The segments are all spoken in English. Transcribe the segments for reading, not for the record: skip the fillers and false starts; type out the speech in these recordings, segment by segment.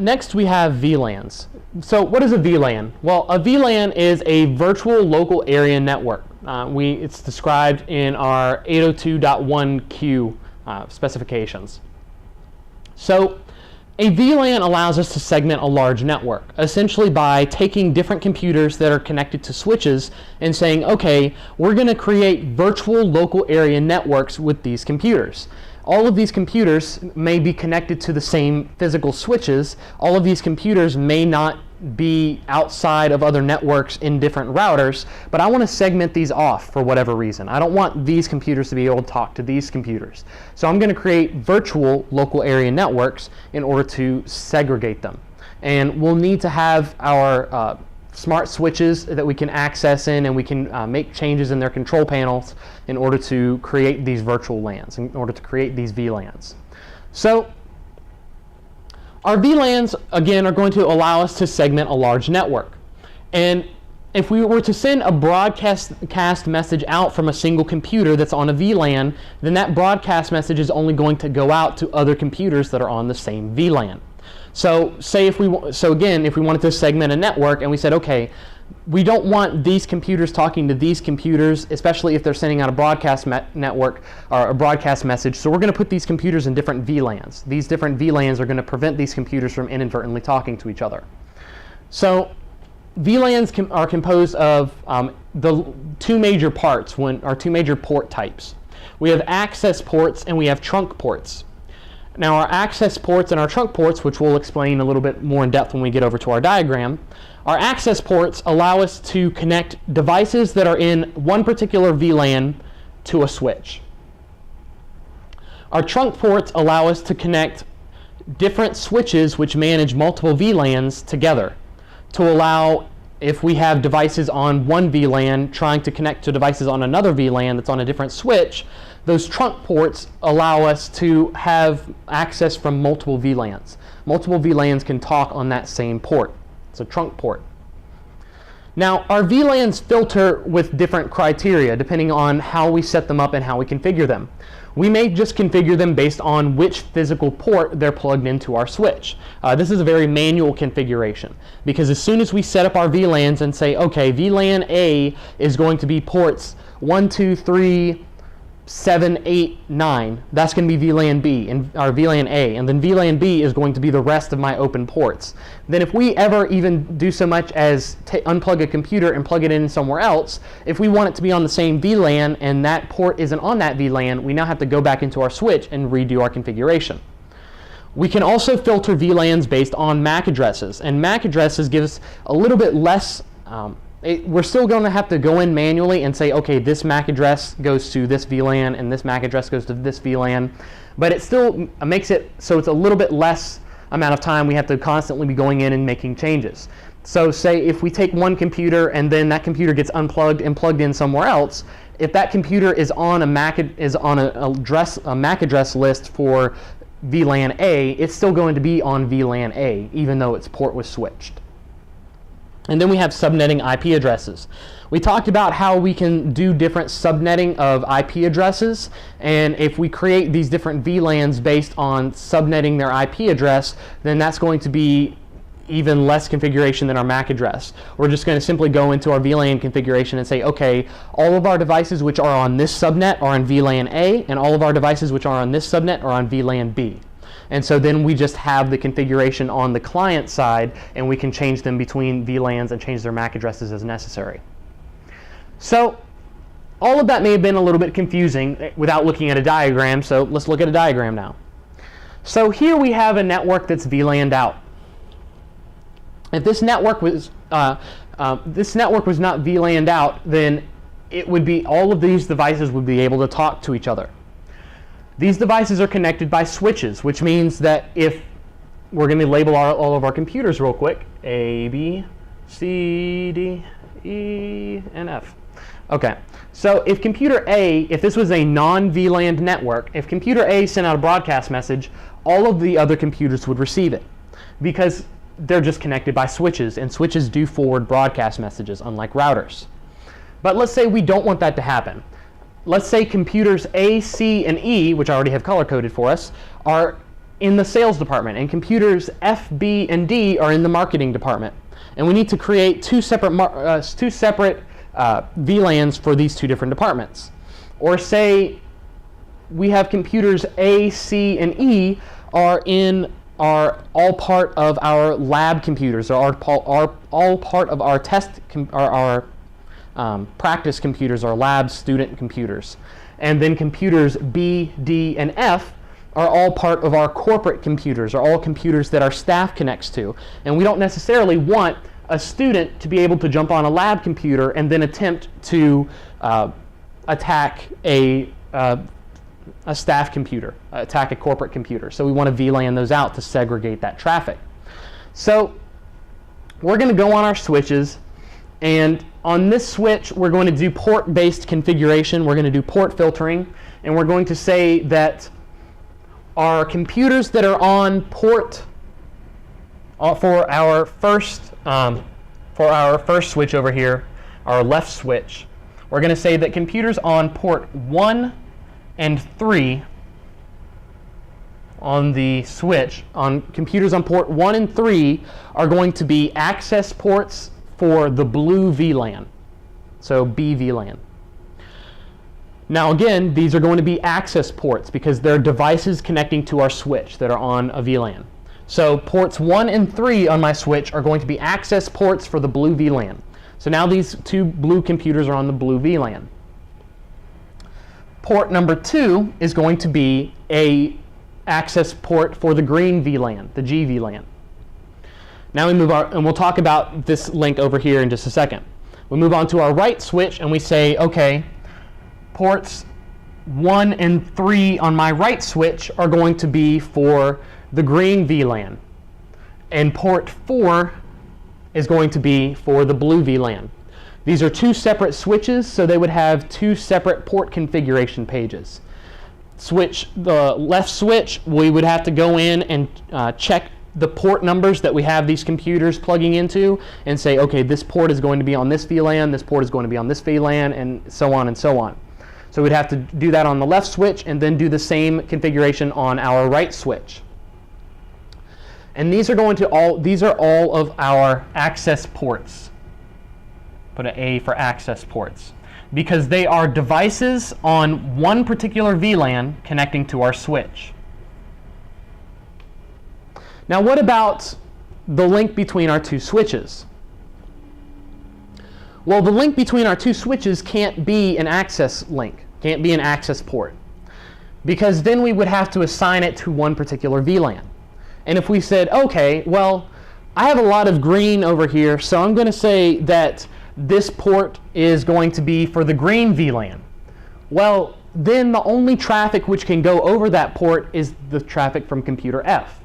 next we have VLANs. So what is a VLAN? Well, a VLAN is a virtual local area network. It's described in our 802.1q specifications. So a VLAN allows us to segment a large network, essentially by taking different computers that are connected to switches and saying, okay, we're going to create virtual local area networks with these computers. All of these computers may be connected to the same physical switches. All of these computers may not be outside of other networks in different routers, but I want to segment these off for whatever reason. I don't want these computers to be able to talk to these computers. So I'm going to create virtual local area networks in order to segregate them. And we'll need to have our smart switches that we can access in, and we can make changes in their control panels in order to create these virtual LANs, in order to create these VLANs. So our VLANs, again, are going to allow us to segment a large network. And if we were to send a broadcast message out from a single computer that's on a VLAN, then that broadcast message is only going to go out to other computers that are on the same VLAN. So if we wanted to segment a network and we said, okay, we don't want these computers talking to these computers, especially if they're sending out a broadcast network or a broadcast message. So we're going to put these computers in different VLANs. These different VLANs are going to prevent these computers from inadvertently talking to each other. So VLANs are composed of the two major parts, two major port types. We have access ports and we have trunk ports. Now our access ports and our trunk ports, which we'll explain a little bit more in depth when we get over to our diagram, our access ports allow us to connect devices that are in one particular VLAN to a switch. Our trunk ports allow us to connect different switches which manage multiple VLANs together to allow, if we have devices on one VLAN trying to connect to devices on another VLAN that's on a different switch, those trunk ports allow us to have access from multiple VLANs. Multiple VLANs can talk on that same port. It's a trunk port. Now, our VLANs filter with different criteria depending on how we set them up and how we configure them. We may just configure them based on which physical port they're plugged into our switch. This is a very manual configuration, because as soon as we set up our VLANs and say, okay, VLAN A is going to be ports 1, 2, 3, 7, 8, 9. That's going to be VLAN B and our VLAN A, and then VLAN B is going to be the rest of my open ports. Then if we ever even do so much as unplug a computer and plug it in somewhere else, if we want it to be on the same VLAN and that port isn't on that VLAN, we now have to go back into our switch and redo our configuration. We can also filter VLANs based on MAC addresses, and MAC addresses give us a little bit less we're still going to have to go in manually and say, okay, this MAC address goes to this VLAN and this MAC address goes to this VLAN, but it still makes it so it's a little bit less amount of time we have to constantly be going in and making changes. So say if we take one computer and then that computer gets unplugged and plugged in somewhere else, if that computer is on a MAC address list for VLAN A, it's still going to be on VLAN A, even though its port was switched. And then we have subnetting IP addresses. We talked about how we can do different subnetting of IP addresses, and if we create these different VLANs based on subnetting their IP address, then that's going to be even less configuration than our MAC address. We're just going to simply go into our VLAN configuration and say, okay, all of our devices which are on this subnet are on VLAN A, and all of our devices which are on this subnet are on VLAN B. And so then we just have the configuration on the client side, and we can change them between VLANs and change their MAC addresses as necessary. So all of that may have been a little bit confusing without looking at a diagram, so let's look at a diagram now. So here we have a network that's VLANed out. If this network was not VLANed out, then it would be all of these devices would be able to talk to each other. These devices are connected by switches, which means that if we're going to label all of our computers real quick, A, B, C, D, E, and F. Okay, so if computer A, if this was a non-VLANed network, if computer A sent out a broadcast message, all of the other computers would receive it, because they're just connected by switches, and switches do forward broadcast messages, unlike routers. But let's say we don't want that to happen. Let's say computers A, C, and E, which I already have color-coded for us, are in the sales department, and computers F, B, and D are in the marketing department. And we need to create two separate VLANs for these two different departments. Or say we have computers A, C, and E are all part of our lab computers, or are all part of our practice computers, our lab student computers. And then computers B, D, and F are all part of our corporate computers, are all computers that our staff connects to. And we don't necessarily want a student to be able to jump on a lab computer and then attempt to attack a staff computer, attack a corporate computer. So we want to VLAN those out to segregate that traffic. So we're going to go on our switches, and on this switch we're going to do port-based configuration. We're going to do port filtering, and we're going to say that our computers that are on port for our first switch over here, our left switch, we're going to say that computers on port 1 and 3 on the switch, on computers on port 1 and 3 are going to be access ports for the blue VLAN, so B VLAN. Now again, these are going to be access ports because they're devices connecting to our switch that are on a VLAN. So ports 1 and 3 on my switch are going to be access ports for the blue VLAN. So now these two blue computers are on the blue VLAN. Port number 2 is going to be a access port for the green VLAN, the G VLAN. Now we move on, and we'll talk about this link over here in just a second. We move on to our right switch, and we say, okay, ports 1 and 3 on my right switch are going to be for the green VLAN, and port 4 is going to be for the blue VLAN. These are two separate switches, so they would have two separate port configuration pages. The left switch, we would have to go in and check the port numbers that we have these computers plugging into and say, okay, this port is going to be on this VLAN, this port is going to be on this VLAN, and so on and so on. So we'd have to do that on the left switch and then do the same configuration on our right switch. And these are all of our access ports. Put an A for access ports, because they are devices on one particular VLAN connecting to our switch. Now what about the link between our two switches? Well, the link between our two switches can't be an access link, can't be an access port, because then we would have to assign it to one particular VLAN. And if we said, okay, well, I have a lot of green over here, so I'm going to say that this port is going to be for the green VLAN. Well, then the only traffic which can go over that port is the traffic from computer F.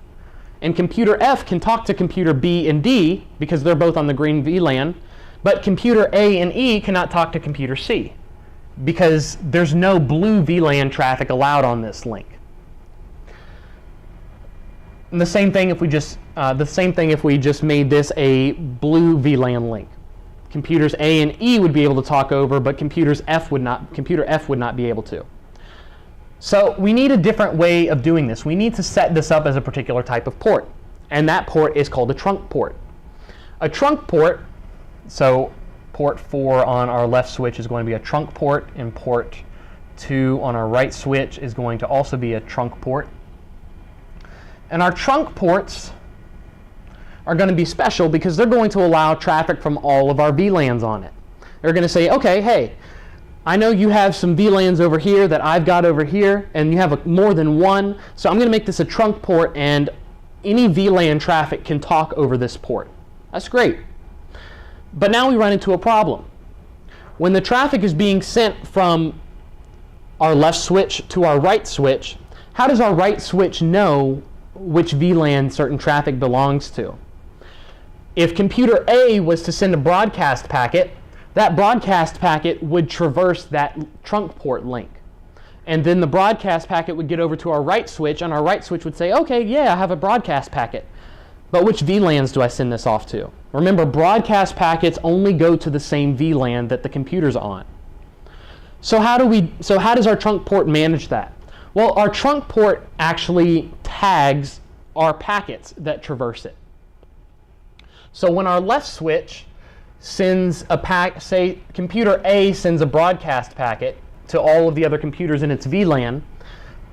And computer F can talk to computer B and D because they're both on the green VLAN, but computer A and E cannot talk to computer C because there's no blue VLAN traffic allowed on this link. And the same thing if we just made this a blue VLAN link. Computers A and E would be able to talk over, but computer F would not be able to. So we need a different way of doing this. We need to set this up as a particular type of port, and that port is called a trunk port. A trunk port, so port 4 on our left switch is going to be a trunk port, and port 2 on our right switch is going to also be a trunk port. And our trunk ports are going to be special because they're going to allow traffic from all of our VLANs on it. They're going to say, okay, hey, I know you have some VLANs over here that I've got over here, and you have more than one, so I'm going to make this a trunk port, and any VLAN traffic can talk over this port. That's great. But now we run into a problem. When the traffic is being sent from our left switch to our right switch, how does our right switch know which VLAN certain traffic belongs to? If computer A was to send a broadcast packet, that broadcast packet would traverse that trunk port link. And then the broadcast packet would get over to our right switch, and our right switch would say, okay, yeah, I have a broadcast packet. But which VLANs do I send this off to? Remember, broadcast packets only go to the same VLAN that the computer's on. So how does our trunk port manage that? Well, our trunk port actually tags our packets that traverse it. So when our left switch sends a say computer A sends a broadcast packet to all of the other computers in its VLAN,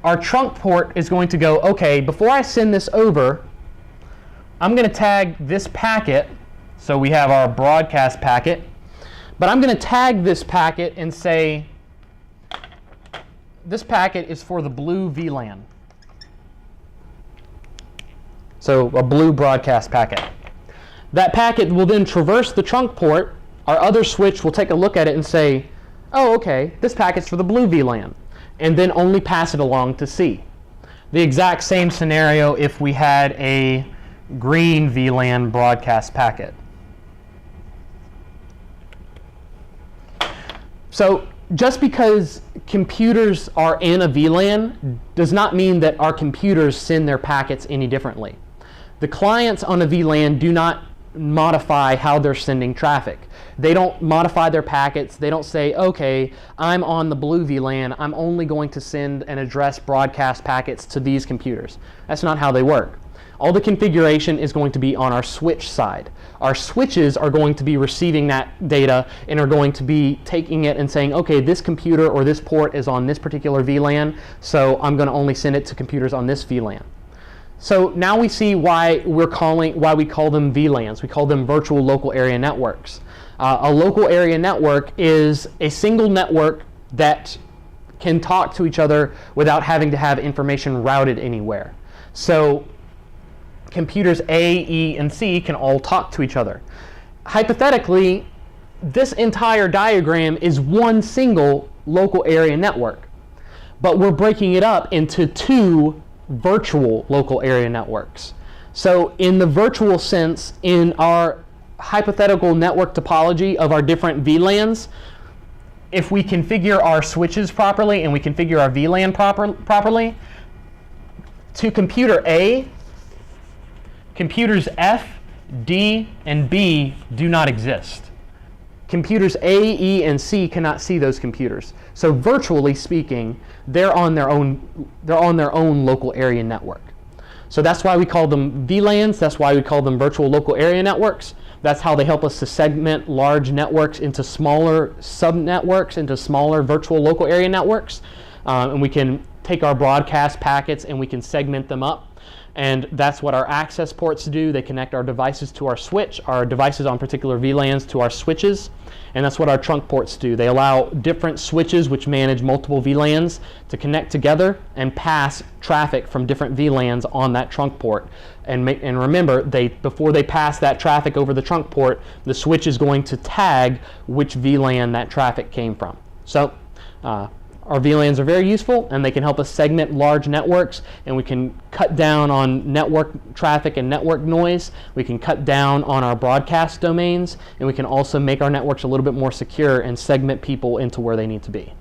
our trunk port is going to go, okay, before I send this over, I'm going to tag this packet. So we have our broadcast packet, but I'm going to tag this packet and say, this packet is for the blue VLAN. So a blue broadcast packet. That packet will then traverse the trunk port. Our other switch will take a look at it and say, oh, okay, this packet's for the blue VLAN, and then only pass it along to C. The exact same scenario if we had a green VLAN broadcast packet. So just because computers are in a VLAN does not mean that our computers send their packets any differently. The clients on a VLAN do not modify how they're sending traffic. They don't modify their packets. They don't say, okay, I'm on the blue VLAN. I'm only going to send and address broadcast packets to these computers. That's not how they work. All the configuration is going to be on our switch side. Our switches are going to be receiving that data and are going to be taking it and saying, okay, this computer or this port is on this particular VLAN, so I'm going to only send it to computers on this VLAN. So now we see why we call them VLANs. We call them virtual local area networks. A local area network is a single network that can talk to each other without having to have information routed anywhere. So computers A, E, and C can all talk to each other. Hypothetically, this entire diagram is one single local area network, but we're breaking it up into two virtual local area networks. So in the virtual sense, in our hypothetical network topology of our different VLANs, if we configure our switches properly and we configure our VLAN properly, to computer A, computers F, D, and B do not exist. Computers A, E, and C cannot see those computers. So virtually speaking, they're on their own local area network. So that's why we call them VLANs. That's why we call them virtual local area networks. That's how they help us to segment large networks into smaller subnetworks, into smaller virtual local area networks. And we can take our broadcast packets and we can segment them up. And that's what our access ports do. They connect our devices to our switch, our devices on particular VLANs to our switches. And that's what our trunk ports do. They allow different switches which manage multiple VLANs to connect together and pass traffic from different VLANs on that trunk port. And remember, before they pass that traffic over the trunk port, the switch is going to tag which VLAN that traffic came from. So our VLANs are very useful, and they can help us segment large networks, and we can cut down on network traffic and network noise. We can cut down on our broadcast domains, and we can also make our networks a little bit more secure and segment people into where they need to be.